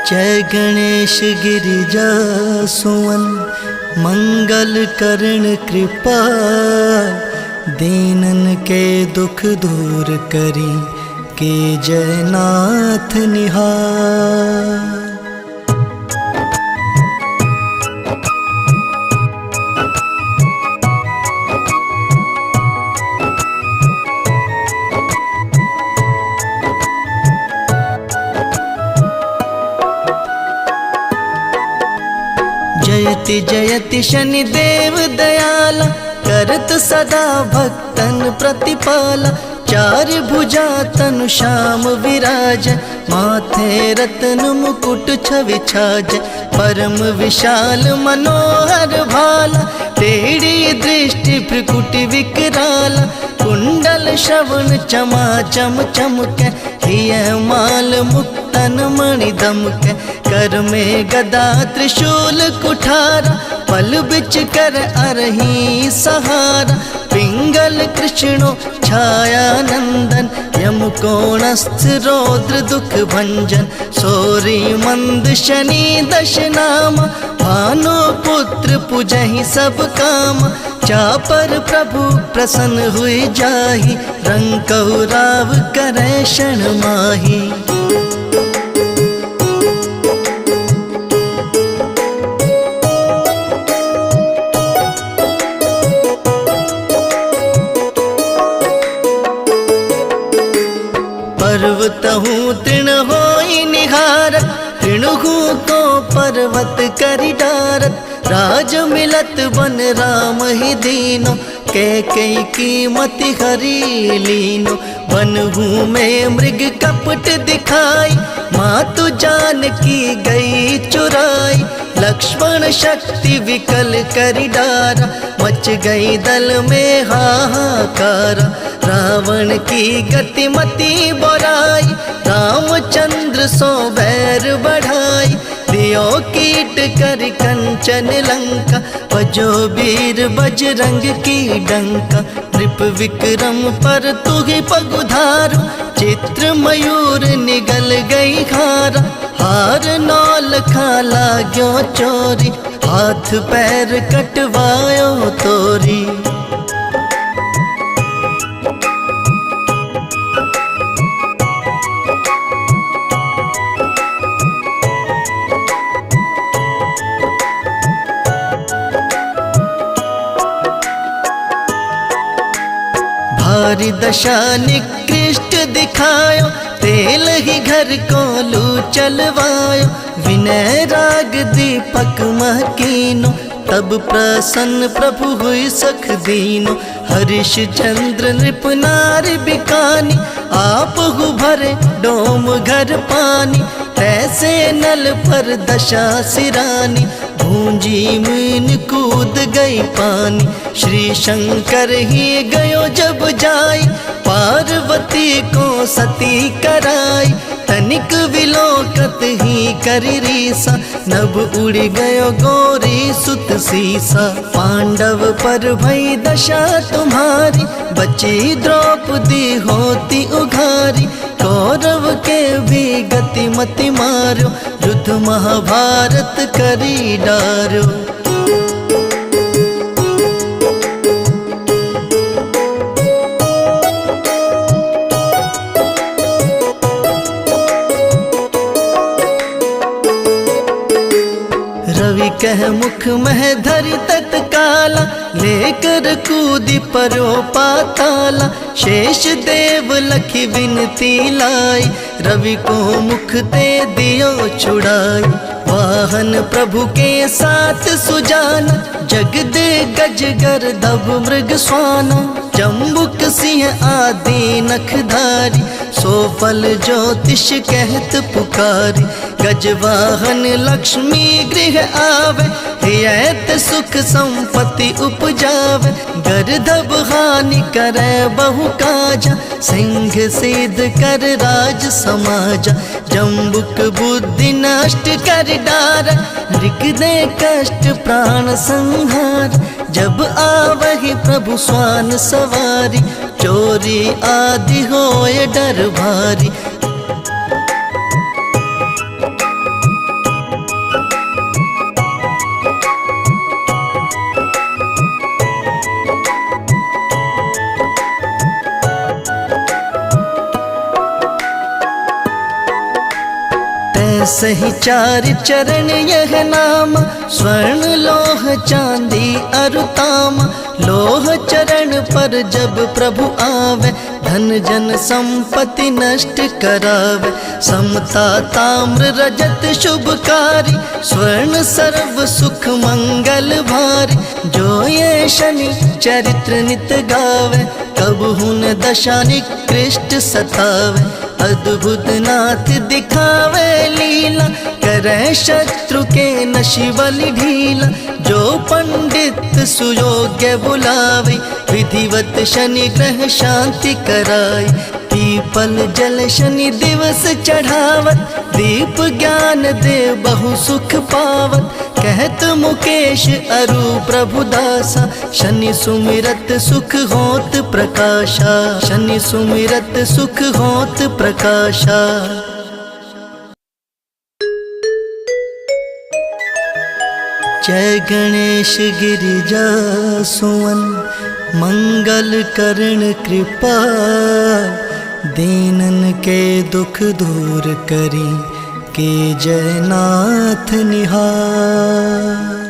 जय गणेश गिरिजा सुवन मंगल करण कृपा, दीनन के दुख दूर करी के जयनाथ निहार। जयति जयति शनिदेव दयाला, करत सदा भक्तन प्रतिपाला। चार भुजा तनु श्याम विराज, माथे रत्न मुकुट छवि छाज। परम विशाल मनोहर भाला, टेढ़ी दृष्टि भ्रुकुटि विकराला। कुंडल श्रवण चमा चम चमके, हिय माल मुक्तन मणि दमके। कर में गदा त्रिशूल कुठारा, पल बिच कर अरही सहारा। पिंगल कृष्णो छाया नंदन, यम कोणस्थ रौद्र दुख भंजन। सोरी मंद शनि दश नामा, भानु पुत्र पुजहि सब काम। चापर प्रभु प्रसन्न हुई जाहि, रंकहु राव करे क्षण माही। पर्वतहु तृण होई निहारत, तृणहु को पर्वत करि डारत। राज मिलत बन राम ही दीनो, कैकेयी की मति हरि लीनो। बनहु में मृग कपट दिखाई, मातु जानकी गई चुराई। लक्ष्मण शक्ति विकल करि डारा, मच गई दल में हाहाकारा। रावण की गति मति बोराई, रामचंद्र सो बैर बढ़ाई। दियो कीट कर कंचन लंका, बजो वीर बजरंग की डंका। नृप विक्रम पर तुहि पगुधारो, चित्र मयूर निगल गई हारा। हार नौल खा लाग्यो चोरी, हाथ पैर कटवायो तोरी। भारी दशा निकृष्ट दिखायो, तेल ही घर को लू चलवायो। विनय राग दीपक महकीनो, तब प्रसन्न प्रभु हुई सख दीनो। हरिश चंद्र नृप नारी बिकानी, आप हु भरे डोम घर पानी। तैसे नल पर दशा सिरानी, भूंजी मीन कूद गई पानी। श्री शंकर ही गयो जब जाई, पार्वती को सती कराई। तनिक विलोकत ही करि रीसा, नभ उड़ गयो गौरी सुत सीसा। पांडव पर भई दशा तुम्हारी, बची द्रौपदी होती उघारी। कौरव के भी गति मति मारो, युद्ध महाभारत करी डारो। रवि कह मुख मह धरि तत्काला, लेकर कूदी परो पाताला। शेष देव लखी विनती लाई, रवि को मुख ते दियो छुड़ाई। वाहन प्रभु के साथ सुजाना, जग दे गज गर्दभ मृग स्वाना। जम्बुक सिंह आदि नखधारी, सो फल ज्योतिष कहत पुकारी। गजवाहन लक्ष्मी गृह आवे, हियत सुख संपत्ति उपजावे। गर्दभ हानि करे बहु काजा, सिंह सिद्ध कर राज समाजा। जम्बुक बुद्धि नष्ट कर डारा, मृग दे कष्ट प्राण संहार। जब आवहि प्रभु स्वान सवारी, चोरी आदि होय डर भारी। सही चार चरण यह नाम, स्वर्ण लोह चांदी अरुताम। लोह चरण पर जब प्रभु आवे, धन जन संपत्ति नष्ट करावे। समता ताम्र रजत शुभकारी, स्वर्ण सर्व सुख मंगल भारी। जो ये शनि चरित्र नित गावे, कब हुन दशा निकृष्ट सतावे। अद्भुत नाथ दिखावे लीला, करे शत्रु के नशिबलि ढीला। जो पंडित सुयोग्य बुलावे, विधिवत शनि ग्रह शांति कराई। पीपल जल शनि दिवस चढ़ावत, दीप ज्ञान दे बहु सुख पावत। कहत मुकेश अरु प्रभु दासा, शनि सुमिरत सुख होत प्रकाशा। शनि सुमिरत सुख होत प्रकाशा। जय गणेश गिरिजा सुवन, मंगल करण कृपा। दीनन के दुख दूर करी, के जयनाथ निहार।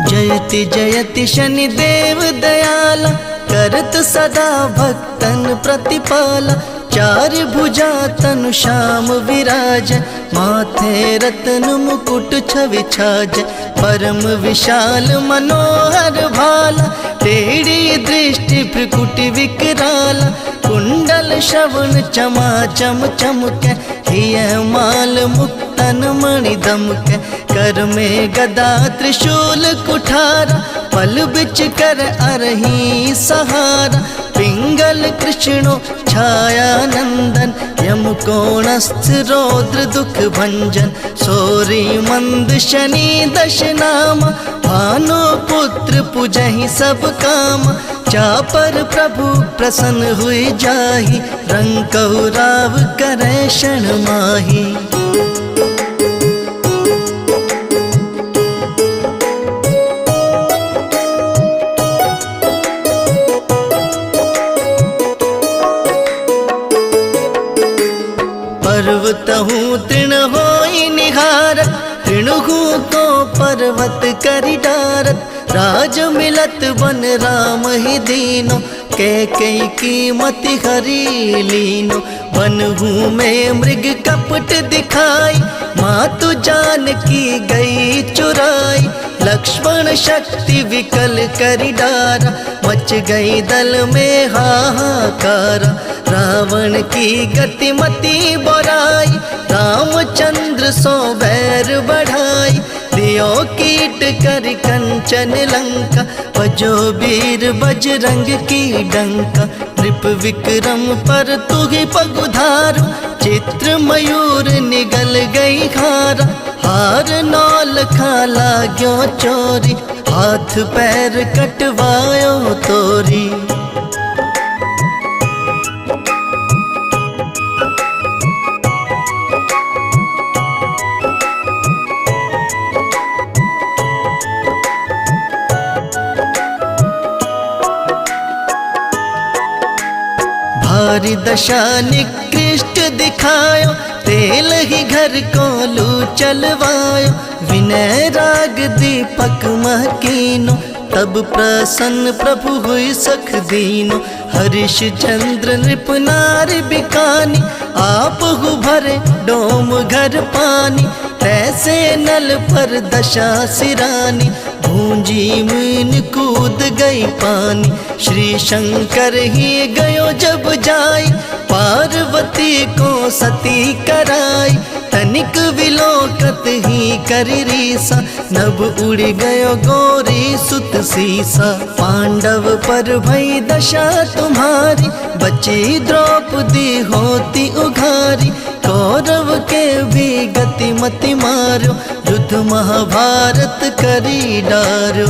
जयति जयति शनि देव दयाला, करत सदा भक्तन प्रतिपाला। चार भुजा तनु श्याम विराज, माथे रतन मुकुट छवि छाज। परम विशाल मनोहर भाला, टेढ़ी दृष्टि भ्रुकुटि विकराला। कुंडल श्रवण चमा चम चमके, हिय माल मुक्तन मणि दमके। कर में गदा त्रिशूल कुठारा, पल बिच कर अरही सहारा। पिंगल कृष्णो छाया नंदन, यम कोणस्थ रौद्र दुख भंजन। सोरी मंद शनि दश नाम, भानु पुत्र पुजहि सब काम। चापर प्रभु प्रसन्न हुई जाहि, रंग कहु राव करे क्षण माही। पर्वतहु तृण होई निहारत, तृणहु तो पर्वत करि डारत। राज मिलत वन राम ही दीनो, कैकेयी की मति हरि लीनो। बनहु में मृग कपट दिखाई, मातु जानकी गई चुराई। लक्ष्मण शक्ति विकल करि डारा, मच गई दल में हाहाकारा। रावण की गति मति बोराई, रामचंद्र सो बैर बढ़ाई। दियो कीट कर कंचन लंका, बजो वीर बजरंग की डंका। नृप विक्रम पर तुहि पगुधारो, चित्र मयूर निगल गई खारा। हार नौल खा लाग्यो चोरी, हाथ पैर कटवायो तोरी। भारी दशा निकृष्ट दिखायो, तेल ही घर को लू चलवायो। विनय राग दीपक महकीनो, तब प्रसन्न प्रभु हुई सख दीनो। हरिश्चंद्र नृप नारी बिकानी, आप हु भरे डोम घर पानी। तैसे नल पर दशा सिरानी, भूंजी मीन कूद गई पानी। श्री शंकर ही गयो जब जाई, पार्वती को सती कराई। तनिक विलोकत ही करि रीसा, नभ उड़ गयो गौरी सुत सीसा। पांडव पर भई दशा तुम्हारी, बची द्रौपदी होती उघारी। कौरव के भी गति मति मारो, युद्ध महाभारत करी डारो।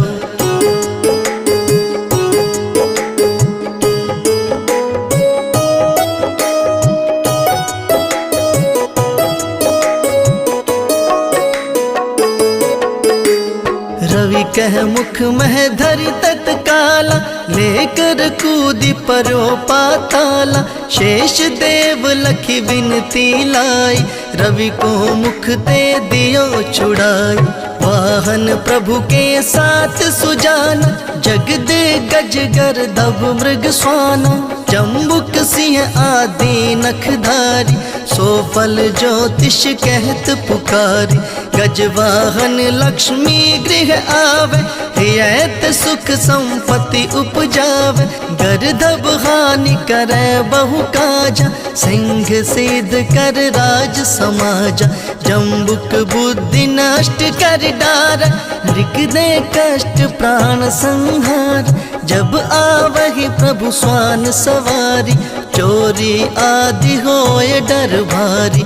कह मुख मह धरि तत्काला, लेकर कूदी परो पाताला। शेष देव लखी विनती लाई, रवि को मुख ते दियो छुड़ाई। वाहन प्रभु के साथ सुजाना, जग दे गज गर्दभ मृग स्वाना। जम्बुक सिंह आदि नखधारी, सो फल ज्योतिष कहत पुकारी। गजवाहन लक्ष्मी गृह आवे, हियत सुख संपत्ति उपजावे। गर्दभ हानि करे बहु काजा, सिंह सिद्ध कर राज समाजा। जम्बुक बुद्धि नष्ट कर डार, मृग दे कष्ट प्राण संहार। जब आवहि प्रभु स्वान सवारी, चोरी आदि होय डर भारी।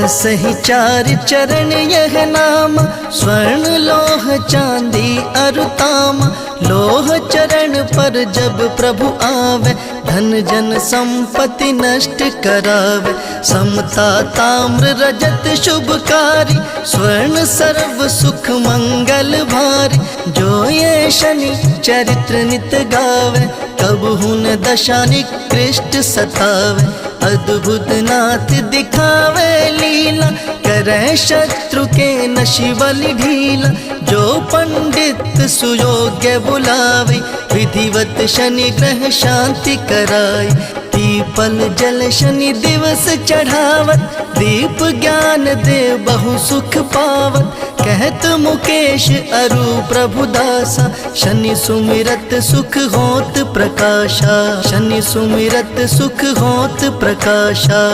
सही चार चरण यह नाम, स्वर्ण लोह चांदी अरुताम। लोह चरण पर जब प्रभु आवे, धन जन संपत्ति नष्ट करावे। समता ताम्र रजत शुभकारी, स्वर्ण सर्व सुख मंगल भारी। जो ये शनि चरित्र नित गावे, कब हुन दशा निकृष्ट सतावे। अद्भुत नाथ दिखावे लीला, करे शत्रु के नशिबल ढीला। जो पंडित सुयोग्य बुलावे, विधिवत शनि ग्रह शांति कराई। पीपल जल शनि दिवस चढ़ावत, दीप ज्ञान दे बहु सुख पावत। कहत मुकेश अरु प्रभुदासा, शनि सुमिरत सुख होत प्रकाशा। शनि सुमिरत सुख होत प्रकाशा।